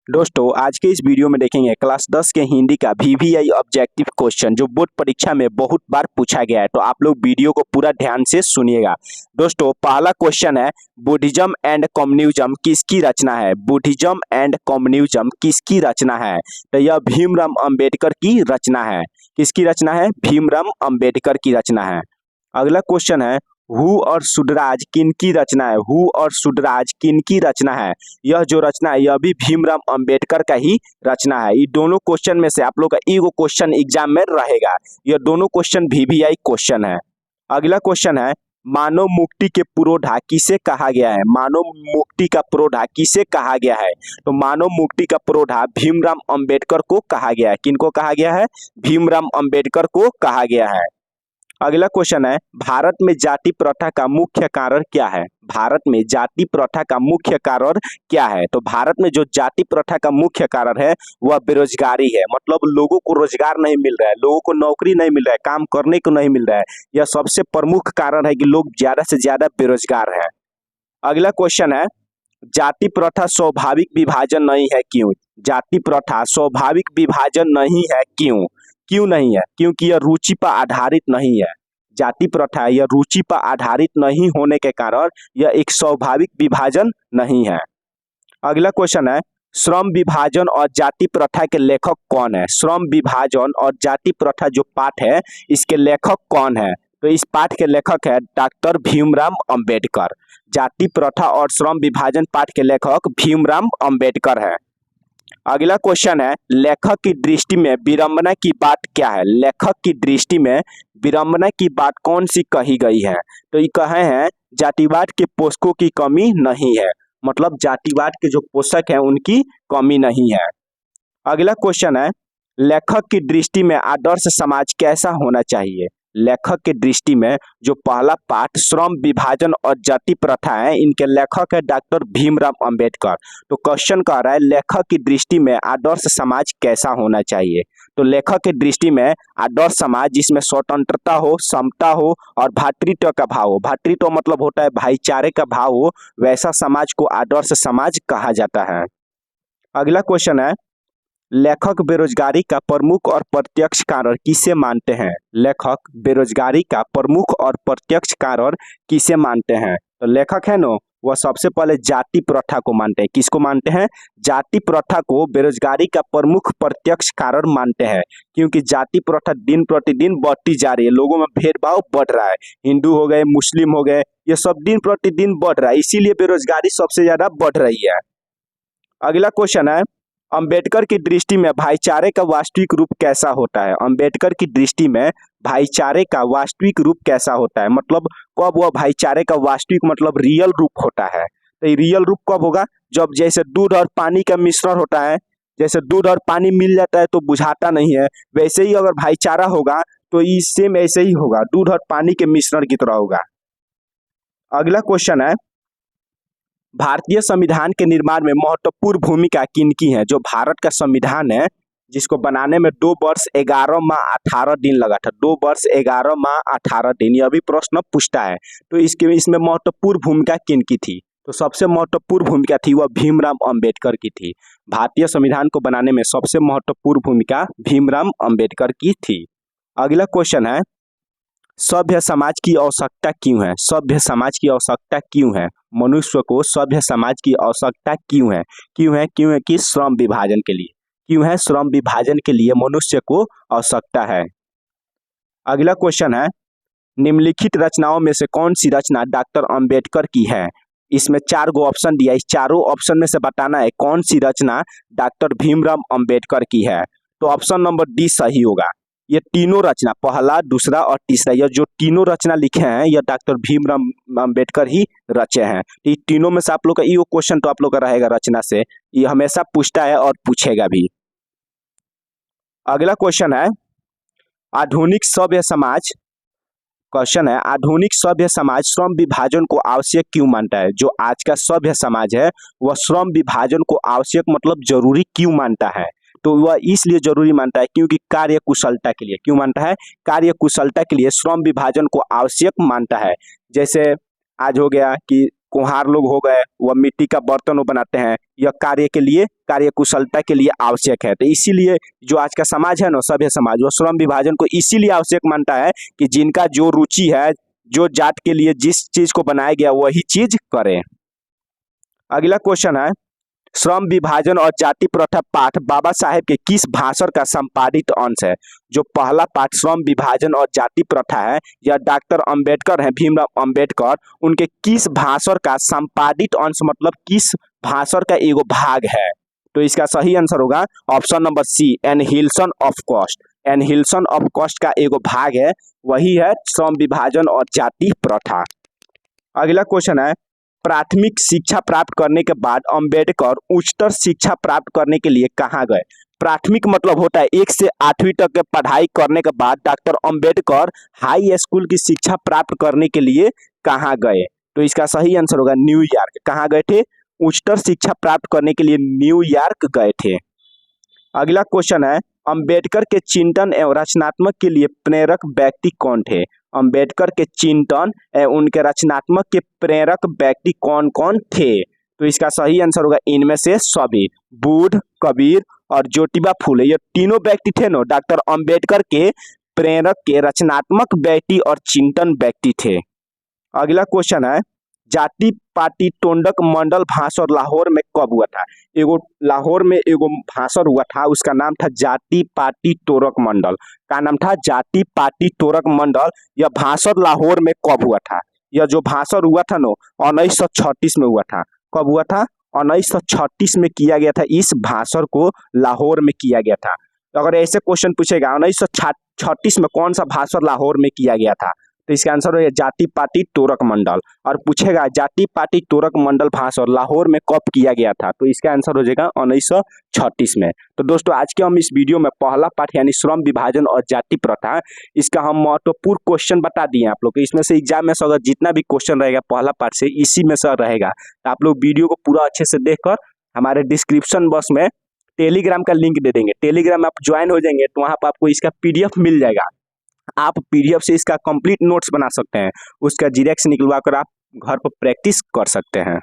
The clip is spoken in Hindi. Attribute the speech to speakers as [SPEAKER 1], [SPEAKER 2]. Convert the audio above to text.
[SPEAKER 1] दोस्तों आज के इस वीडियो में देखेंगे क्लास 10 के हिंदी का वीवीआई ऑब्जेक्टिव क्वेश्चन जो बोर्ड परीक्षा में बहुत बार पूछा गया है। तो आप लोग वीडियो को पूरा ध्यान से सुनिएगा। दोस्तों पहला क्वेश्चन है, बुद्धिज्म एंड कम्युनिज्म किसकी रचना है? बुद्धिज्म एंड कम्युनिज्म किसकी रचना है? तो यह भीमराव अंबेडकर की रचना है। किसकी रचना है? भीमराव अंबेडकर की रचना है। अगला क्वेश्चन है, हु और सुडराज किनकी रचना है? हु और सुडराज किनकी रचना है? यह जो रचना है यह भी भीमराव अंबेडकर का ही रचना है। ये दोनों क्वेश्चन में से आप लोग का एगो क्वेश्चन एग्जाम में रहेगा। यह दोनों क्वेश्चन वीवीआई क्वेश्चन है। अगला क्वेश्चन है, मानव मुक्ति के पुरोधा किसे कहा गया है? मानव मुक्ति का पुरोधा किसे कहा गया है? तो मानव मुक्ति का पुरोधा भीमराव अंबेडकर को कहा गया है। किनको कहा गया है? भीमराव अंबेडकर को कहा गया है। अगला क्वेश्चन है, भारत में जाति प्रथा का मुख्य कारण क्या है? भारत में जाति प्रथा का मुख्य कारण क्या है? तो भारत में जो जाति प्रथा का मुख्य कारण है वह बेरोजगारी है। मतलब लोगों को रोजगार नहीं मिल रहा है, लोगों को नौकरी नहीं मिल रहा है, काम करने को नहीं मिल रहा है। यह सबसे प्रमुख कारण है कि लोग ज्यादा से ज्यादा बेरोजगार हैं। अगला क्वेश्चन है, जाति प्रथा स्वाभाविक विभाजन नहीं है, क्यों? जाति प्रथा स्वाभाविक विभाजन नहीं है, क्यों? क्यों नहीं है? क्योंकि यह रुचि पर आधारित नहीं है। जाति प्रथा यह रुचि पर आधारित नहीं होने के कारण यह एक स्वाभाविक विभाजन नहीं है। अगला क्वेश्चन है, श्रम विभाजन और जाति प्रथा के लेखक कौन है? श्रम विभाजन और जाति प्रथा जो पाठ है इसके लेखक कौन है? तो इस पाठ के लेखक है डॉक्टर भीमराव अंबेडकर। जाति प्रथा और श्रम विभाजन पाठ के लेखक भीमराव अंबेडकर है। अगला क्वेश्चन है, लेखक की दृष्टि में विडंबना की बात क्या है? लेखक की दृष्टि में विडंबना की बात कौन सी कही गई है? तो ये कहे हैं जातिवाद के पोषकों की कमी नहीं है। मतलब जातिवाद के जो पोषक हैं उनकी कमी नहीं है। अगला क्वेश्चन है, लेखक की दृष्टि में आदर्श समाज कैसा होना चाहिए? लेखक की दृष्टि में जो पहला पाठ श्रम विभाजन और जाति प्रथा है इनके लेखक है डॉक्टर भीमराव अंबेडकर। तो क्वेश्चन कह रहा है लेखक की दृष्टि में आदर्श समाज कैसा होना चाहिए? तो लेखक की दृष्टि में आदर्श समाज जिसमें स्वतंत्रता हो, समता हो और भातृत्व का भाव हो। भातृत्व मतलब होता है भाईचारे का भाव हो, वैसा समाज को आदर्श समाज कहा जाता है। अगला क्वेश्चन है, लेखक बेरोजगारी का प्रमुख और प्रत्यक्ष कारण किसे मानते हैं? लेखक बेरोजगारी का प्रमुख और प्रत्यक्ष कारण किसे मानते हैं? तो लेखक है नो वह सबसे पहले जाति प्रथा को मानते हैं। किसको मानते हैं? जाति प्रथा को बेरोजगारी का प्रमुख प्रत्यक्ष कारण मानते हैं, क्योंकि जाति प्रथा दिन प्रतिदिन बढ़ती जा रही है। लोगों में भेदभाव बढ़ रहा है, हिंदू हो गए, मुस्लिम हो गए, ये सब दिन प्रतिदिन बढ़ रहा है, इसीलिए बेरोजगारी सबसे ज्यादा बढ़ रही है। अगला क्वेश्चन है, अंबेडकर की दृष्टि में भाईचारे का वास्तविक रूप कैसा होता है? अंबेडकर की दृष्टि में भाईचारे का वास्तविक रूप कैसा होता है? मतलब कब वह भाईचारे का वास्तविक मतलब रियल रूप होता है? तो ये रियल रूप कब होगा? जब जैसे दूध और पानी का मिश्रण होता है, जैसे दूध और पानी मिल जाता है तो बुझाता नहीं है, वैसे ही अगर भाईचारा होगा तो इससे में ऐसे ही होगा, दूध और पानी के मिश्रण की तरह होगा। अगला क्वेश्चन है, भारतीय संविधान के निर्माण में महत्वपूर्ण भूमिका किनकी है? जो भारत का संविधान है जिसको बनाने में 2 वर्ष 11 माह 18 दिन लगा था। 2 वर्ष 11 माह 18 दिन, यह भी प्रश्न पूछता है। तो इसमें महत्वपूर्ण भूमिका किनकी थी? तो सबसे महत्वपूर्ण भूमिका थी वह भीमराव अंबेडकर की थी। भारतीय संविधान को बनाने में सबसे महत्वपूर्ण भूमिका भीमराव अंबेडकर की थी। अगला क्वेश्चन है, सभ्य समाज की आवश्यकता क्यों है? सभ्य समाज की आवश्यकता क्यों है? मनुष्य को सभ्य समाज की आवश्यकता क्यों है? क्यों है कि श्रम विभाजन के लिए। क्यों है? श्रम विभाजन के लिए मनुष्य को आवश्यकता है। अगला क्वेश्चन है, निम्नलिखित रचनाओं में से कौन सी रचना डॉक्टर अंबेडकर की है? इसमें 4 गो ऑप्शन दिया, इस चारों ऑप्शन में से बताना है कौन सी रचना डॉक्टर भीमराव अंबेडकर की है। तो ऑप्शन नंबर डी सही होगा। ये तीनों रचना, पहला, दूसरा और तीसरा, यह जो तीनों रचना लिखे हैं यह डॉक्टर भीमराव अंबेडकर ही रचे हैं। तो ये तीनों में से आप लोग का ये क्वेश्चन तो आप लोग का रहेगा रचना से, ये हमेशा पूछता है और पूछेगा भी। अगला क्वेश्चन है, आधुनिक सभ्य समाज, क्वेश्चन है आधुनिक सभ्य समाज श्रम विभाजन को आवश्यक क्यों मानता है? जो आज का सभ्य समाज है वह श्रम विभाजन को आवश्यक मतलब जरूरी क्यों मानता है? तो वह इसलिए जरूरी मानता है क्योंकि कार्य कुशलता के लिए। क्यों मानता है? कार्य कुशलता के लिए श्रम विभाजन को आवश्यक मानता है। जैसे आज हो गया कि कुम्हार लोग हो गए, वह मिट्टी का बर्तन वो बनाते हैं, यह कार्य के लिए, कार्य कुशलता के लिए आवश्यक है। तो इसीलिए जो आज का समाज है ना, सभ्य समाज, वो श्रम विभाजन को इसीलिए आवश्यक मानता है कि जिनका जो रुचि है, जो जात के लिए जिस चीज को बनाया गया वही चीज करें। अगला क्वेश्चन है, श्रम विभाजन और जाति प्रथा पाठ बाबा साहेब के किस भाषण का संपादित अंश है? जो पहला पाठ श्रम विभाजन और जाति प्रथा है, यह डॉक्टर अंबेडकर हैं, भीमराव अंबेडकर, उनके किस भाषण का संपादित अंश मतलब किस भाषण का एगो भाग है? तो इसका सही आंसर होगा option number C, annihilation of caste. Annihilation of caste का एगो भाग है, वही है श्रम विभाजन और जाति प्रथा। अगला क्वेश्चन है, प्राथमिक शिक्षा प्राप्त करने के बाद अंबेडकर उच्चतर शिक्षा प्राप्त करने के लिए कहाँ गए? प्राथमिक मतलब होता है 1 से 8वीं तक के पढ़ाई करने के बाद डॉक्टर अंबेडकर हाई स्कूल की शिक्षा प्राप्त करने के लिए कहाँ गए? तो इसका सही आंसर होगा न्यूयॉर्क। कहाँ गए थे? उच्चतर शिक्षा प्राप्त करने के लिए न्यूयॉर्क गए थे। अगला क्वेश्चन है, अंबेडकर के चिंतन एवं रचनात्मक के लिए प्रेरक व्यक्ति कौन थे? अंबेडकर के चिंतन एवं उनके रचनात्मक के प्रेरक व्यक्ति कौन कौन थे? तो इसका सही आंसर होगा इनमें से सभी, बुद्ध, कबीर और ज्योतिबा फूले, ये तीनों व्यक्ति थे ना डॉक्टर अंबेडकर के प्रेरक के रचनात्मक व्यक्ति और चिंतन व्यक्ति थे। अगला क्वेश्चन है, जाति पाटी टोंडक मंडल भाषण लाहौर में कब हुआ था? लाहौर में एगो भाषण हुआ था, उसका नाम था जाति पाटी तोरक मंडल। का नाम था? जाति पाटी तोरक मंडल। यह भाषण लाहौर में कब हुआ था? यह जो भाषण हुआ था ना 1936 में हुआ था। कब हुआ था? 1936 में किया गया था। इस भाषण को लाहौर में किया गया था। तो अगर ऐसे क्वेश्चन पूछेगा 1936 में कौन सा भाषण लाहौर में किया गया था, तो इसका आंसर हो जाति पाटी तोरक मंडल। और पूछेगा जाति पाटी तोरक मंडल भाषण लाहौर में कब किया गया था, तो इसका आंसर हो जाएगा 1936 में। तो दोस्तों आज के हम इस वीडियो में पहला पाठ यानी श्रम विभाजन और जाति प्रथा, इसका हम महत्वपूर्ण क्वेश्चन बता दिए आप लोग को। इसमें से एग्जाम में से अगर जितना भी क्वेश्चन रहेगा पहला पाठ से, इसी में से रहेगा। तो आप लोग वीडियो को पूरा अच्छे से देखकर हमारे डिस्क्रिप्शन बॉक्स में टेलीग्राम का लिंक दे देंगे। टेलीग्राम में आप ज्वाइन हो जाएंगे तो वहाँ पर आपको इसका PDF मिल जाएगा। आप PDF से इसका कंप्लीट नोट्स बना सकते हैं, उसका जीरेक्स निकलवा कर आप घर पर प्रैक्टिस कर सकते हैं।